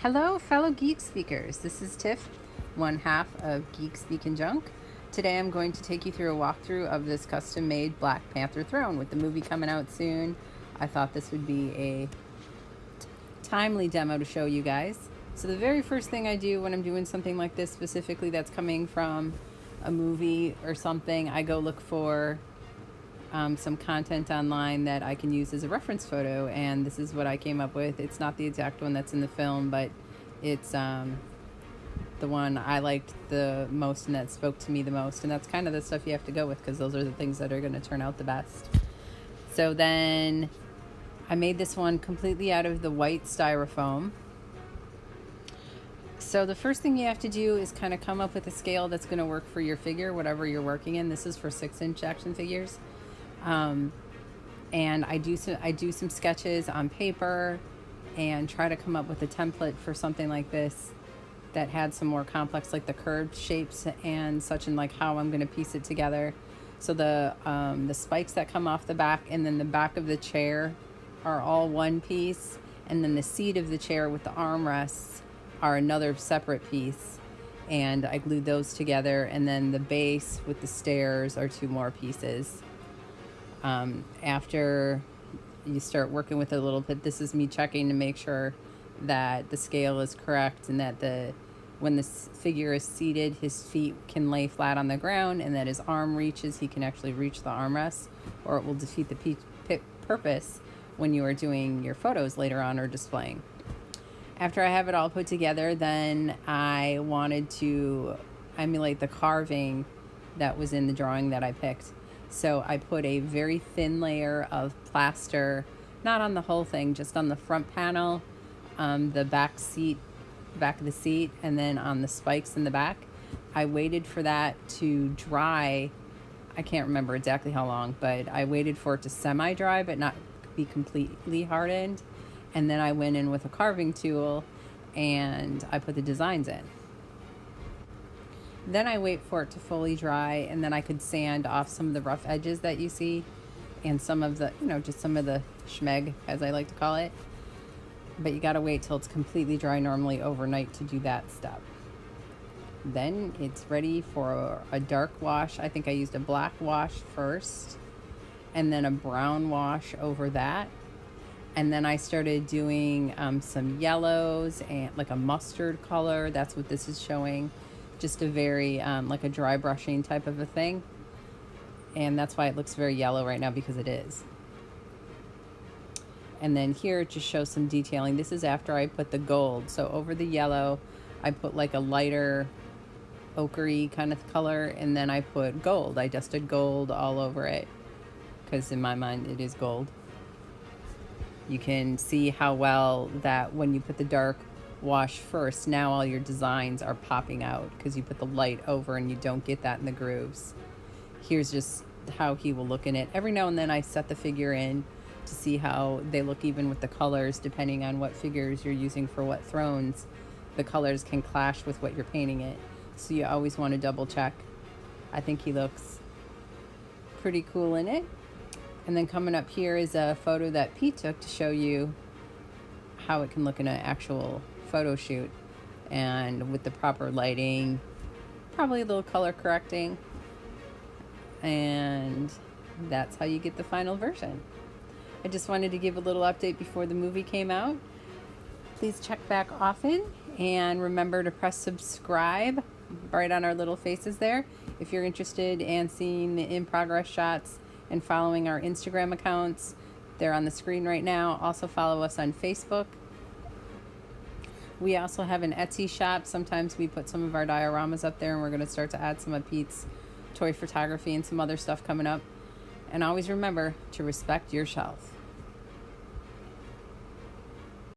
Hello, fellow Geek Speakers. This is Tiff, one half of Geek Speak and Junk. Today I'm going to take you through a walkthrough of this custom-made Black Panther Throne. With the movie coming out soon, I thought this would be a timely demo to show you guys. So the very first thing I do when I'm doing something like this, specifically that's coming from a movie or something, I go look for some content online that I can use as a reference photo, and this is what I came up with. It's not the exact one that's in the film, but it's the one I liked the most and that spoke to me the most, and that's kind of the stuff you have to go with because those are the things that are going to turn out the best. So then I made this one completely out of the white styrofoam. So the first thing you have to do is kind of come up with a scale that's going to work for your figure, whatever you're working in. This is for 6-inch action figures. And I do some sketches on paper and try to come up with a template for something like this that had some more complex, like the curved shapes and such, and like how I'm going to piece it together. So the spikes that come off the back and then the back of the chair are all one piece, and then the seat of the chair with the armrests are another separate piece, and I glued those together, and then the base with the stairs are 2 more pieces. After you start working with it a little bit, this is me checking to make sure that the scale is correct and that when the figure is seated, his feet can lay flat on the ground, and that his arm reaches, he can actually reach the armrest, or it will defeat the purpose when you are doing your photos later on or displaying. After I have it all put together, then I wanted to emulate the carving that was in the drawing that I picked. So I put a very thin layer of plaster, not on the whole thing, just on the front panel, the back of the seat, and then on the spikes in the back. I waited for that to dry. I can't remember exactly how long, but I waited for it to semi-dry but not be completely hardened. And then I went in with a carving tool and I put the designs in. Then I wait for it to fully dry, and then I could sand off some of the rough edges that you see and some of the, just some of the schmeg, as I like to call it. But you gotta wait till it's completely dry, normally overnight, to do that step. Then it's ready for a dark wash. I think I used a black wash first and then a brown wash over that. And then I started doing some yellows and like a mustard color. That's what this is showing. Just a very like a dry brushing type of a thing, and that's why it looks very yellow right now, because it is. And then here it just shows some detailing. This is after I put the gold. So over the yellow I put like a lighter ochre kind of color, and then I put gold. I dusted gold all over it because in my mind it is gold. You can see how well that when you put the dark wash first, now all your designs are popping out because you put the light over and you don't get that in the grooves. Here's just how he will look in it. Every now and then I set the figure in to see how they look, even with the colors, depending on what figures you're using for what thrones. The colors can clash with what you're painting it, so you always want to double check. I think he looks pretty cool in it. And then coming up here is a photo that Pete took to show you how it can look in an actual photo shoot, and with the proper lighting, probably a little color correcting, and that's how you get the final version. I just wanted to give a little update before the movie came out. Please check back often, and remember to press subscribe right on our little faces there if you're interested in seeing the in-progress shots and following our Instagram accounts. They're on the screen right now. Also follow us on Facebook. We also have an Etsy shop. Sometimes we put some of our dioramas up there, and we're going to start to add some of Pete's toy photography and some other stuff coming up. And always remember to respect your shelf.